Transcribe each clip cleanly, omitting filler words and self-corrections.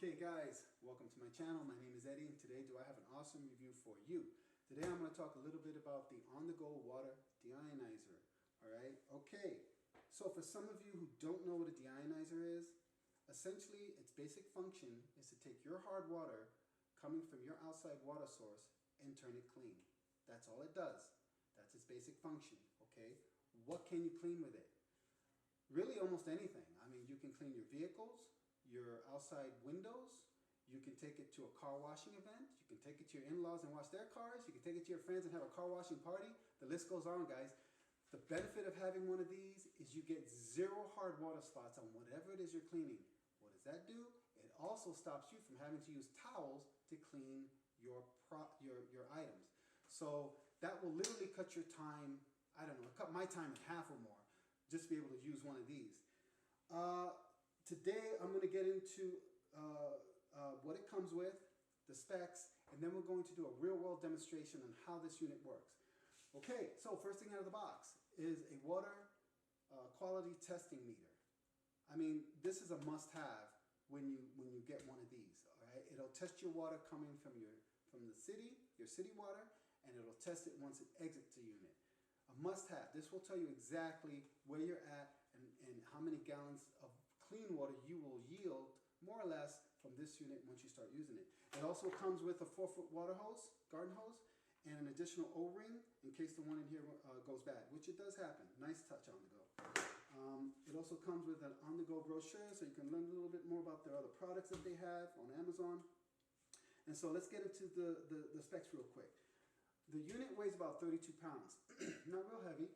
Okay guys, welcome to my channel. My name is Eddie and today I have an awesome review for you. Today I'm going to talk a little bit about the on-the-go water deionizer. Alright, okay. So for some of you who don't know what a deionizer is, essentially its basic function is to take your hard water coming from your outside water source and turn it clean. That's all it does. That's its basic function, okay? What can you clean with it? Really almost anything. I mean, you can clean your vehicles, your outside windows, you can take it to a car washing event, you can take it to your in-laws and wash their cars, you can take it to your friends and have a car washing party. The list goes on, guys. The benefit of having one of these is you get 0 hard water spots on whatever it is you're cleaning. What does that do? It also stops you from having to use towels to clean your items. So that will literally cut your time, I don't know, cut my time in half or more, just to be able to use one of these. Today I'm going to get into what it comes with, the specs, and then we're going to do a real-world demonstration on how this unit works. Okay, so first thing out of the box is a water quality testing meter. I mean, this is a must-have when you get one of these. All right, it'll test your water coming from the city, your city water, and it'll test it once it exits the unit. A must-have. This will tell you exactly where you're at and how many gallons of clean water you will yield, more or less, from this unit once you start using it. It also comes with a 4-foot water hose, garden hose, and an additional O-ring in case the one in here goes bad, which it does happen. Nice touch on the go. It also comes with an on-the-go brochure, so you can learn a little bit more about their other products that they have on Amazon. And so let's get into the specs real quick. The unit weighs about 32 pounds. Not real heavy.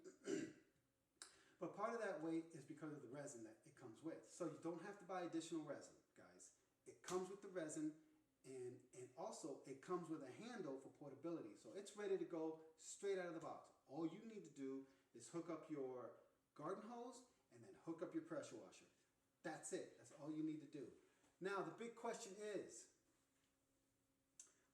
But part of that weight is because of the resin that it comes with. So you don't have to buy additional resin, guys. It comes with the resin, and also it comes with a handle for portability. So it's ready to go straight out of the box. All you need to do is hook up your garden hose and then hook up your pressure washer. That's it. That's all you need to do. Now the big question is,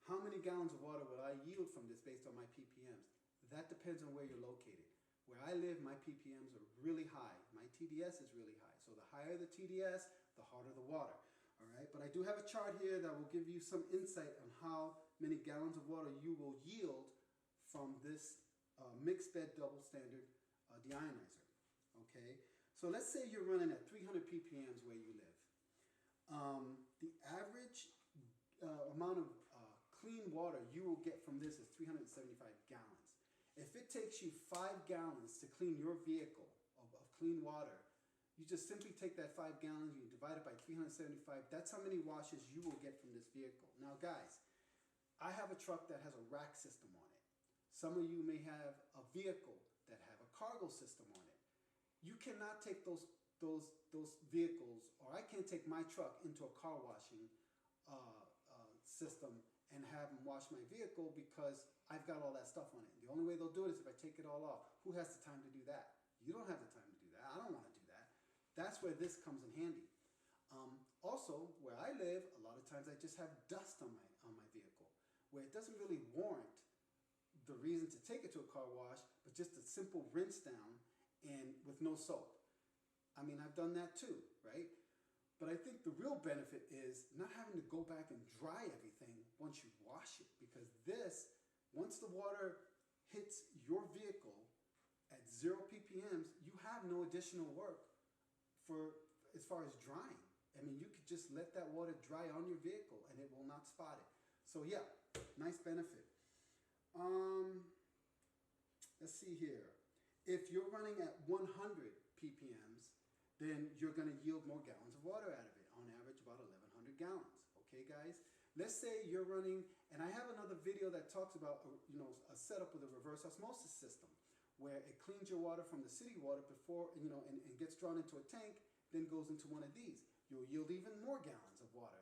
how many gallons of water will I yield from this based on my ppms? That depends on where you're located. Where I live, my ppms are really high. My TDS is really high. So the higher the TDS, the harder the water. All right, but I do have a chart here that will give you some insight on how many gallons of water you will yield from this mixed bed double standard deionizer. Okay, so let's say you're running at 300 ppms where you live. The average amount of clean water you will get from this is 375 gallons. If it takes you 5 gallons to clean your vehicle of clean water, you just simply take that 5 gallons, you divide it by 375, that's how many washes you will get from this vehicle. Now guys, I have a truck that has a rack system on it. Some of you may have a vehicle that have a cargo system on it. You cannot take those vehicles, or I can't take my truck into a car washing system and have them wash my vehicle because I've got all that stuff on it. The only way they'll do it is if I take it all off. Who has the time to do that? You don't have the time to do that. I don't want to do that. That's where this comes in handy. Also, where I live, a lot of times I just have dust on my vehicle, where it doesn't really warrant the reason to take it to a car wash, but just a simple rinse down and with no soap. I mean, I've done that too, right? But I think the real benefit is not having to go back and dry everything once you wash it, because this, once the water hits your vehicle at 0 ppms, you have no additional work as far as drying. I mean, you could just let that water dry on your vehicle and it will not spot it. So yeah, nice benefit. Let's see here. If you're running at 100 ppms, then you're going to yield more gallons of water out of it. On average, about 1,100 gallons. Okay, guys? Let's say you're running, and I have another video that talks about, a setup with a reverse osmosis system, where it cleans your water from the city water before, and gets drawn into a tank, then goes into one of these. You'll yield even more gallons of water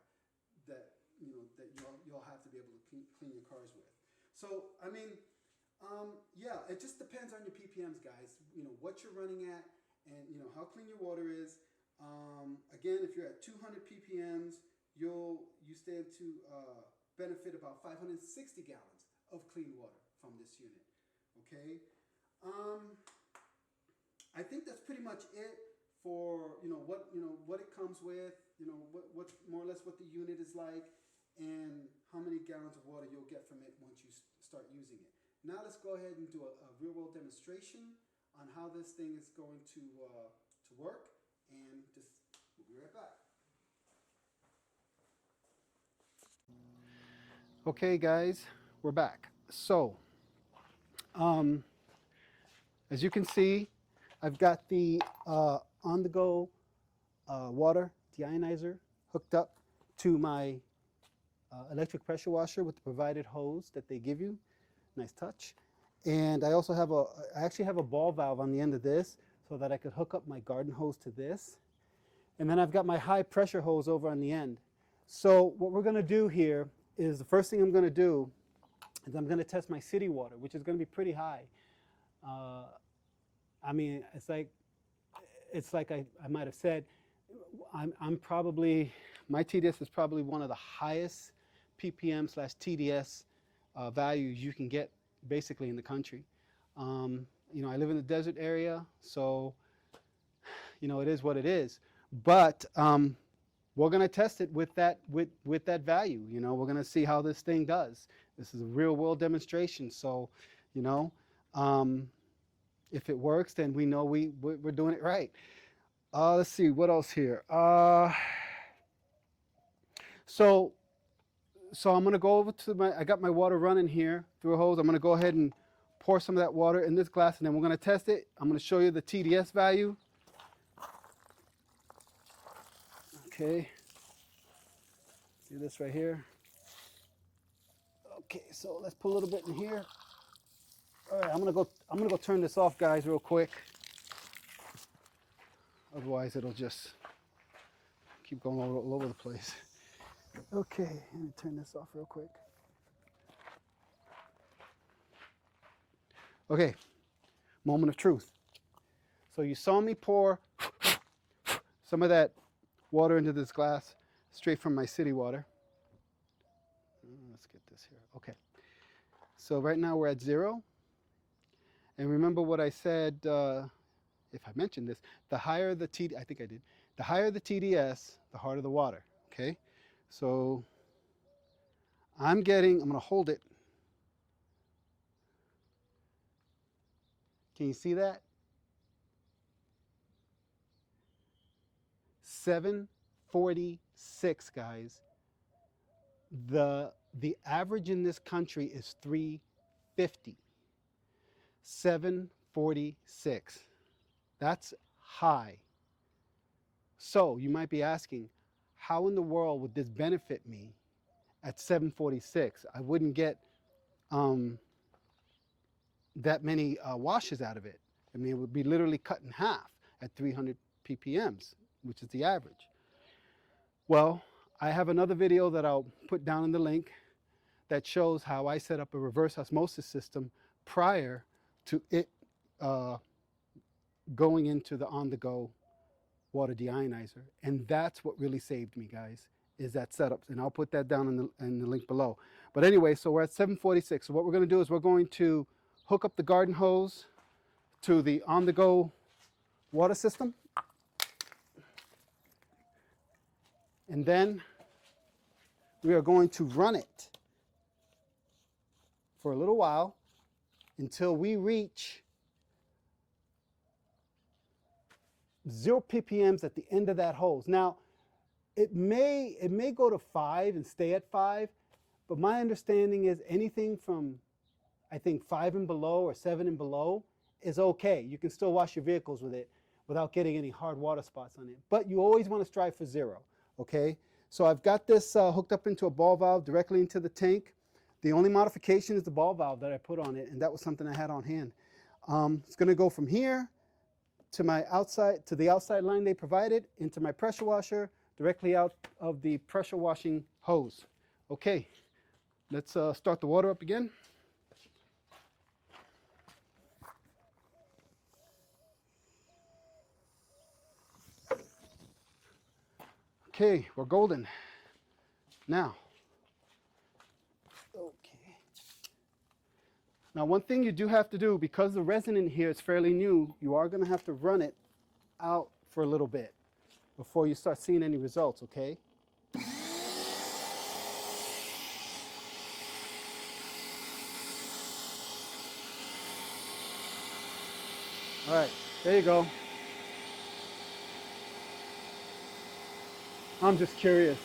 that, that you'll have to be able to clean your cars with. So, I mean, yeah, it just depends on your ppms, guys. What you're running at, and how clean your water is. Again, if you're at 200 ppms, you stand to benefit about 560 gallons of clean water from this unit. Okay, I think that's pretty much it for what what it comes with, what more or less what the unit is like, and how many gallons of water you'll get from it once you start using it. Now let's go ahead and do a real world demonstration on how this thing is going to work, and we'll be right back. Okay guys, we're back. So, as you can see, I've got the on-the-go water Deionizer hooked up to my electric pressure washer with the provided hose that they give you. Nice touch. And I also have I actually have a ball valve on the end of this so that I could hook up my garden hose to this. And then I've got my high pressure hose over on the end. So what we're going to do here is, the first thing I'm going to do is I'm going to test my city water, which is going to be pretty high. I mean, it's like I might have said, I'm probably, my TDS is probably one of the highest ppm/TDS values you can get basically in the country. I live in the desert area, so it is what it is. But we're going to test it with that value. We're going to see how this thing does. This is a real world demonstration. So, if it works, then we know we're doing it right. Let's see what else here. So I'm going to go over to I got my water running here through a hose. I'm going to go ahead and pour some of that water in this glass, and then we're going to test it. I'm going to show you the TDS value. Okay, see this right here. Okay, so let's put a little bit in here. All right, I'm gonna go turn this off, guys, real quick. Otherwise, it'll just keep going all over the place. Okay, let me turn this off real quick. Okay, moment of truth. So you saw me pour some of that water into this glass straight from my city water. Let's get this here. Okay. So right now we're at 0. And remember what I said, if I mentioned this, the higher the TDS, I think I did, the higher the TDS, the harder the water. Okay. So I'm going to hold it. Can you see that? 746, guys. The average in this country is 350. 746. That's high. So you might be asking, how in the world would this benefit me at 746? I wouldn't get that many washes out of it. I mean, it would be literally cut in half at 300 ppms, which is the average. Well, I have another video that I'll put down in the link that shows how I set up a reverse osmosis system prior to it going into the on-the-go water Deionizer. And that's what really saved me, guys, is that setup. And I'll put that down in the link below. But anyway, so we're at 746. So what we're going to do is we're going to hook up the garden hose to the on-the-go water system. And then we are going to run it for a little while until we reach 0 ppms at the end of that hose. Now, it may go to 5 and stay at 5, but my understanding is anything from, I think, 5 and below or 7 and below is okay. You can still wash your vehicles with it without getting any hard water spots on it. But you always want to strive for 0, okay? So I've got this hooked up into a ball valve directly into the tank. The only modification is the ball valve that I put on it, and that was something I had on hand. It's going to go from here to the outside line they provided, into my pressure washer, directly out of the pressure washing hose. Okay, let's start the water up again. Okay, we're golden. Now, okay. Now, one thing you do have to do, because the resin in here is fairly new, you are going to have to run it out for a little bit. before you start seeing any results, okay? All right, there you go. I'm just curious.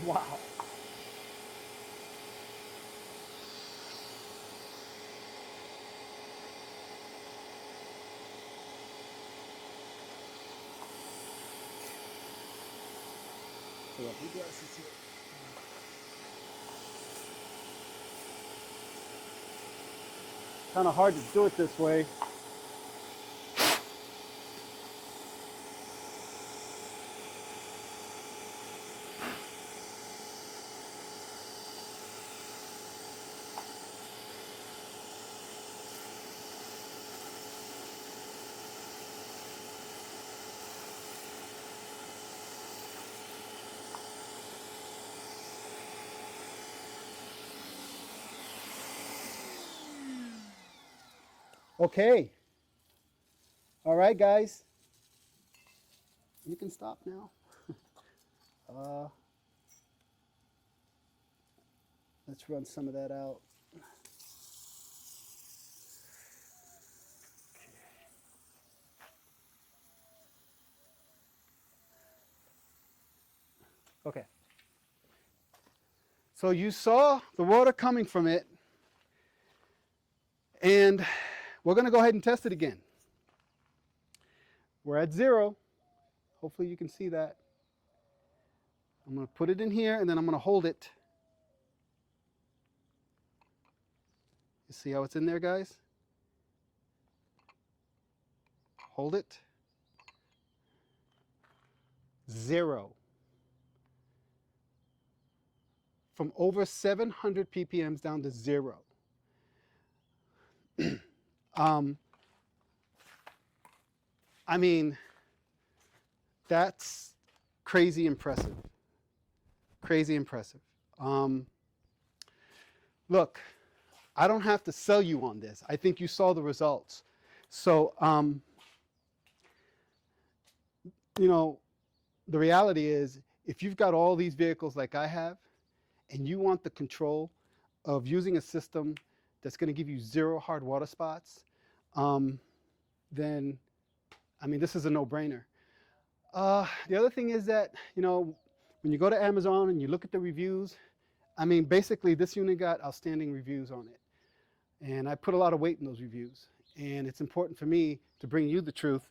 Wow. Kind of hard to do it this way. Okay. All right, guys. You can stop now. Let's run some of that out. Okay. So you saw the water coming from it, and we're going to go ahead and test it again. We're at 0. Hopefully you can see that. I'm going to put it in here, and then I'm going to hold it. You see how it's in there, guys? Hold it. 0. From over 700 ppms down to 0. I mean, that's crazy impressive. Crazy impressive. Look, I don't have to sell you on this. I think you saw the results. So, you know, the reality is, if you've got all these vehicles like I have, and you want the control of using a system that's going to give you 0 hard water spots, then, I mean, this is a no-brainer. The other thing is that, you know, when you go to Amazon and you look at the reviews, I mean, basically this unit got outstanding reviews on it. And I put a lot of weight in those reviews. And it's important for me to bring you the truth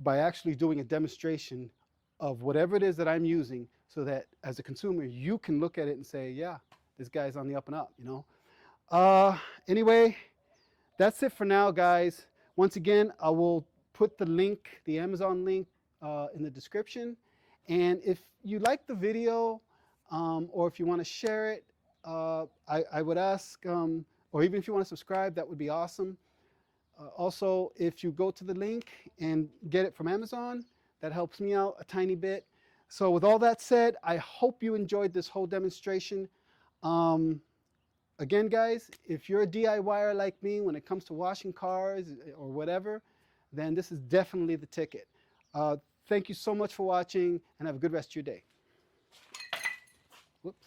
by actually doing a demonstration of whatever it is that I'm using, so that as a consumer, you can look at it and say, yeah, this guy's on the up and up, you know. Anyway, that's it for now, guys. Once again, I will put the link, the Amazon link, in the description. And if you like the video, or if you want to share it, I would ask, or even if you want to subscribe, that would be awesome. Also, if you go to the link and get it from Amazon, that helps me out a tiny bit. So with all that said, I hope you enjoyed this whole demonstration. Again, guys, if you're a DIYer like me when it comes to washing cars or whatever, then this is definitely the ticket. Thank you so much for watching, and have a good rest of your day. Whoops.